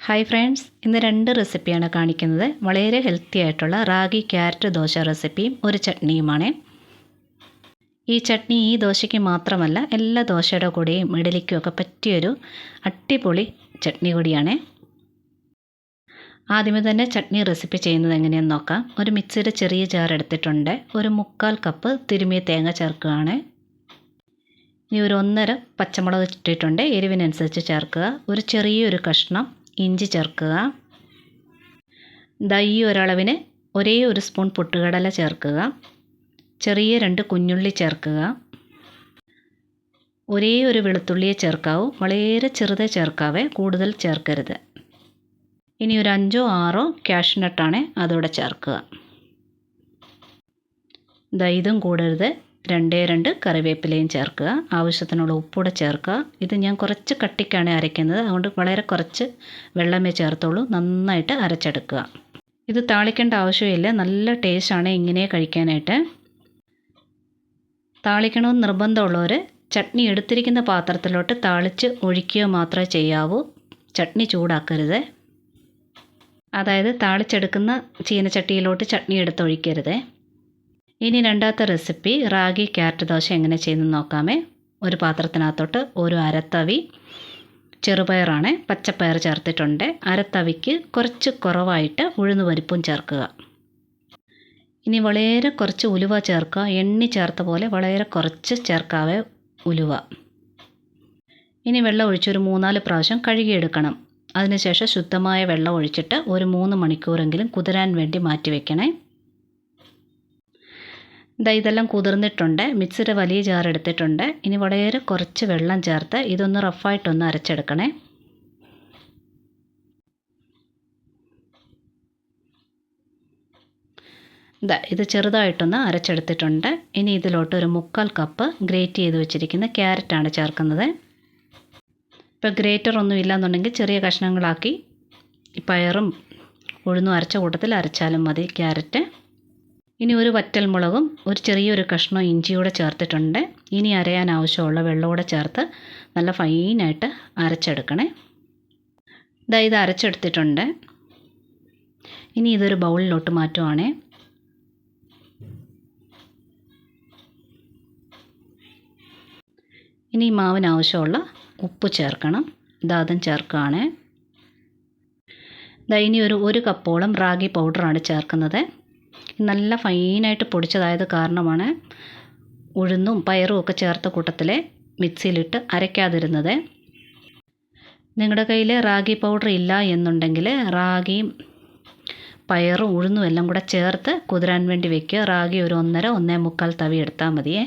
Hi friends, ഇന്ന് 2 റെസിപ്പിയാണ് കാണിക്കുന്നത്. വളരെ ഹെൽത്തി ആയിട്ടുള്ള റാഗി ക്യാരറ്റ് ദോശ റെസിപ്പിയും ഒരു ചട്നിയുമാണ്. ഈ ചട്നി ഈ ദോശയ്ക്ക് മാത്രമല്ല, എല്ലാ ദോശയുടെ കൂടെയും ഇഡലിക്കും ഒക്കെ പറ്റിയൊരു അടിപൊളി ചട്നി കൂടിയാണ്. ആദ്യമേ തന്നെ ചട്നി റെസിപ്പി ചെയ്യുന്നത് എങ്ങനെയെന്ന് നോക്കാം. ഒരു മിക്സിയുടെ ചെറിയ ജാർ എടുത്തിട്ടുണ്ട്. ഒരു 1/4 കപ്പ് തിരുമിയ തേങ്ങ ചേർക്കുകയാണ്. ഇനി ഒരു 1.5 പച്ചമുളക് ഇട്ടിട്ടുണ്ട്, എരിവിനനുസരിച്ച് ചേർക്കുക. ഒരു ചെറിയൊരു കഷ്ണം ഇഞ്ചി ചേർക്കുക. ഈ ഒരളവിന് ഒരേ ഒരു സ്പൂൺ പൊട്ടുകടല ചേർക്കുക. ചെറിയ 2 കുഞ്ഞുള്ളി ചേർക്കുക. ഒരേ ഒരു വെളുത്തുള്ളിയെ ചേർക്കാവൂ, വളരെ ചെറുതേ ചേർക്കാവേ, കൂടുതൽ ചേർക്കരുത്. ഇനി ഒരു 5 or 6 കാഷ്നട്ടാണ്, അതോടെ ചേർക്കുക. ഇതും കൂടരുത്. 2 കറിവേപ്പിലയും ചേർക്കുക. ആവശ്യത്തിനുള്ള ഉപ്പൂടെ ചേർക്കുക. ഇത് ഞാൻ കുറച്ച് കട്ടിക്കാണ് അരയ്ക്കുന്നത്, അതുകൊണ്ട് വളരെ കുറച്ച് വെള്ളമേ ചേർത്തുള്ളൂ. നന്നായിട്ട് അരച്ചെടുക്കുക. ഇത് താളിക്കേണ്ട ആവശ്യമില്ല, നല്ല ടേസ്റ്റാണ് ഇങ്ങനെ കഴിക്കാനായിട്ട്. താളിക്കണമെന്ന് നിർബന്ധമുള്ളവർ ചട്നി എടുത്തിരിക്കുന്ന പാത്രത്തിലോട്ട് താളിച്ച് ഒഴിക്കുക മാത്രമേ ചെയ്യാവൂ. ചട്നി ചൂടാക്കരുത്. അതായത് താളിച്ചെടുക്കുന്ന ചീനച്ചട്ടിയിലോട്ട് ചട്നി എടുത്തൊഴിക്കരുത്. ഇനി രണ്ടാമത്തെ റെസിപ്പി റാഗി ക്യാരറ്റ് ദോശ എങ്ങനെ ചെയ്യുന്നത് നോക്കാമേ. ഒരു പാത്രത്തിനകത്തോട്ട് ഒരു അരത്തവി ചെറുപയറാണ്, പച്ചപ്പയർ ചേർത്തിട്ടുണ്ട്. അരത്തവിക്ക് കുറച്ച് കുറവായിട്ട് ഉഴുന്നുപരിപ്പും ചേർക്കുക. ഇനി വളരെ കുറച്ച് ഉലുവ ചേർക്കുക. എണ്ണി ചേർത്ത പോലെ വളരെ കുറച്ച് ചേർക്കാവേ ഉലുവ. ഇനി വെള്ളം ഒഴിച്ച് ഒരു 3-4 പ്രാവശ്യം കഴുകിയെടുക്കണം. അതിനുശേഷം ശുദ്ധമായ വെള്ളം ഒഴിച്ചിട്ട് ഒരു 3 മണിക്കൂറെങ്കിലും കുതിരാൻ വേണ്ടി മാറ്റി വയ്ക്കണേ. ഇതെല്ലാം കുതിർന്നിട്ടുണ്ട്. മിക്സിയുടെ വലിയ ജാർ എടുത്തിട്ടുണ്ട്. ഇനി വളരെ കുറച്ച് വെള്ളം ചേർത്ത് ഇതൊന്ന് റഫായിട്ടൊന്ന് അരച്ചെടുക്കണേ. ഇത് ചെറുതായിട്ടൊന്ന് അരച്ചെടുത്തിട്ടുണ്ട്. ഇനി ഇതിലോട്ട് ഒരു 1/4 കപ്പ് ഗ്രേറ്റ് ചെയ്ത് വെച്ചിരിക്കുന്ന ക്യാരറ്റാണ് ചേർക്കുന്നത്. ഇപ്പോൾ ഗ്രേറ്റർ ഒന്നും ഇല്ലയെന്നുണ്ടെങ്കിൽ ചെറിയ കഷ്ണങ്ങളാക്കി പയറും ഉഴുന്നും അരച്ച കൂട്ടത്തിൽ അരച്ചാലും മതി ക്യാരറ്റ്. ഇനി ഒരു വറ്റൽമുളകും ഒരു ചെറിയൊരു കഷ്ണം ഇഞ്ചിയൂടെ ചേർത്തിട്ടുണ്ട്. ഇനി അരയാൻ ആവശ്യമുള്ള വെള്ളമൂടെ ചേർത്ത് നല്ല ഫൈനായിട്ട് അരച്ചെടുക്കണേ. ഇത് അരച്ചെടുത്തിട്ടുണ്ട്. ഇനി ഇതൊരു ബൗളിലോട്ട് മാറ്റുവാണേ. ഇനി ഈ മാവിന് ആവശ്യമുള്ള ഉപ്പ് ചേർക്കണം. അതും ചേർക്കുകയാണ്. ഇനി ഒരു കപ്പോളം റാഗി പൗഡറാണ് ചേർക്കുന്നത്. നല്ല ഫൈനായിട്ട് പൊടിച്ചതായത് കാരണമാണ് ഉഴുന്നും പയറും ഒക്കെ ചേർത്ത കൂട്ടത്തിൽ മിക്സിയിലിട്ട് അരയ്ക്കാതിരുന്നത്. നിങ്ങളുടെ കയ്യിൽ റാഗി പൗഡർ ഇല്ല എന്നുണ്ടെങ്കിൽ റാഗിയും പയറും ഉഴുന്നും എല്ലാം കൂടെ ചേർത്ത് കുതിരാൻ വേണ്ടി വെക്കുക. റാഗി ഒരു 1.5-1.25 തവി എടുത്താൽ മതിയേ.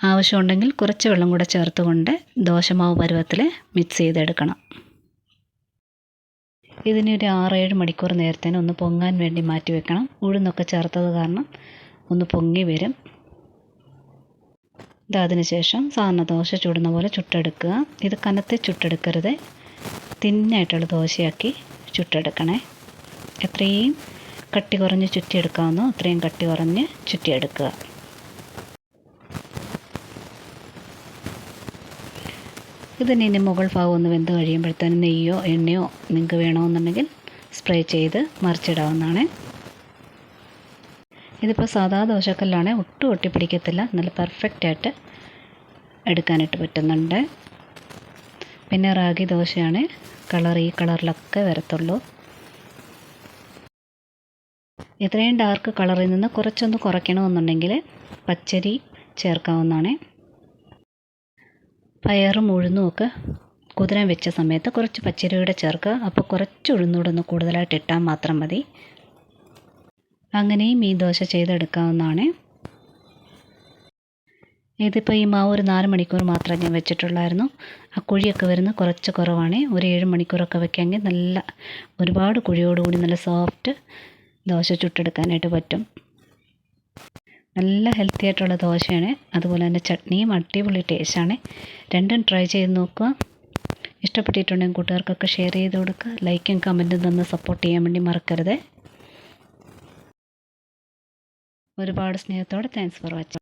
ആവശ്യമുണ്ടെങ്കിൽ കുറച്ച് വെള്ളം കൂടെ ചേർത്തുകൊണ്ട് ദോശമാവ് പരുവത്തിൽ മിക്സ് ചെയ്തെടുക്കണം. ഇതിന് ഒരു 6-7 മണിക്കൂർ നേരത്തേന് ഒന്ന് പൊങ്ങാൻ വേണ്ടി മാറ്റി വെക്കണം. ഉഴുന്നൊക്കെ ചേർത്തത് കാരണം ഒന്ന് പൊങ്ങി വരും. അതിനുശേഷം സാധാരണ ദോശ ചുടുന്ന പോലെ ചുട്ടെടുക്കുക. ഇത് കനത്തി ചുട്ടെടുക്കരുത്, തിന്നായിട്ടുള്ള ദോശയാക്കി ചുട്ടെടുക്കണേ. എത്രയും കട്ടി കുറഞ്ഞ് ചുറ്റിയെടുക്കാവുന്നോ അത്രയും കട്ടി കുറഞ്ഞ് ചുറ്റിയെടുക്കുക. ഇതിന് മുകൾ ഭാഗം ഒന്ന് വെന്ത് കഴിയുമ്പോഴത്തേനും നെയ്യോ എണ്ണയോ നിങ്ങൾക്ക് വേണമെന്നുണ്ടെങ്കിൽ സ്പ്രേ ചെയ്ത് മറിച്ചിടാവുന്നതാണ്. ഇതിപ്പോൾ സാധാ ദോശക്കല്ലാണ്, ഒട്ടും ഒട്ടിപ്പിടിക്കത്തില്ല. നല്ല പെർഫെക്റ്റായിട്ട് എടുക്കാനായിട്ട് പറ്റുന്നുണ്ട്. പിന്നെ റാഗി ദോശയാണ്, ഈ കളറിലൊക്കെ വരത്തുള്ളൂ. ഇത്രയും ഡാർക്ക് കളറിൽ നിന്ന് കുറച്ചൊന്ന് കുറയ്ക്കണമെന്നുണ്ടെങ്കിൽ പച്ചരി ചേർക്കാവുന്നതാണ്. പയറും ഉഴുന്നും ഒക്കെ കുതിരാൻ വെച്ച സമയത്ത് കുറച്ച് പച്ചരിയൂടെ ചേർക്കുക. അപ്പോൾ കുറച്ച് ഉഴുന്നൂടെ ഒന്ന് കൂടുതലായിട്ട് ഇട്ടാൽ മാത്രം മതി. അങ്ങനെയും ഈ ദോശ ചെയ്തെടുക്കാവുന്നതാണ്. ഇതിപ്പോൾ ഈ മാവ് ഒരു 4 മണിക്കൂർ മാത്രമേ ഞാൻ വെച്ചിട്ടുള്ളായിരുന്നു. ആ കുഴിയൊക്കെ വരുന്നത് കുറച്ച് കുറവാണ്. ഒരു 7 മണിക്കൂറൊക്കെ വെക്കാമെങ്കിൽ നല്ല ഒരുപാട് കുഴിയോടുകൂടി നല്ല സോഫ്റ്റ് ദോശ ചുട്ടെടുക്കാനായിട്ട് പറ്റും. നല്ല ഹെൽത്തി ആയിട്ടുള്ള ദോശയാണ്. അതുപോലെ തന്നെ ചട്നിയും അടിപൊളി ടേസ്റ്റാണ്. രണ്ടും ട്രൈ ചെയ്ത് നോക്കുക. ഇഷ്ടപ്പെട്ടിട്ടുണ്ടെങ്കിൽ കൂട്ടുകാർക്കൊക്കെ ഷെയർ ചെയ്ത് കൊടുക്കുക. ലൈക്കും കമൻറ്റും തന്ന് സപ്പോർട്ട് ചെയ്യാൻ വേണ്ടി മറക്കരുത്. ഒരുപാട് സ്നേഹത്തോടെ താങ്ക്സ് ഫോർ വാച്ചിങ്.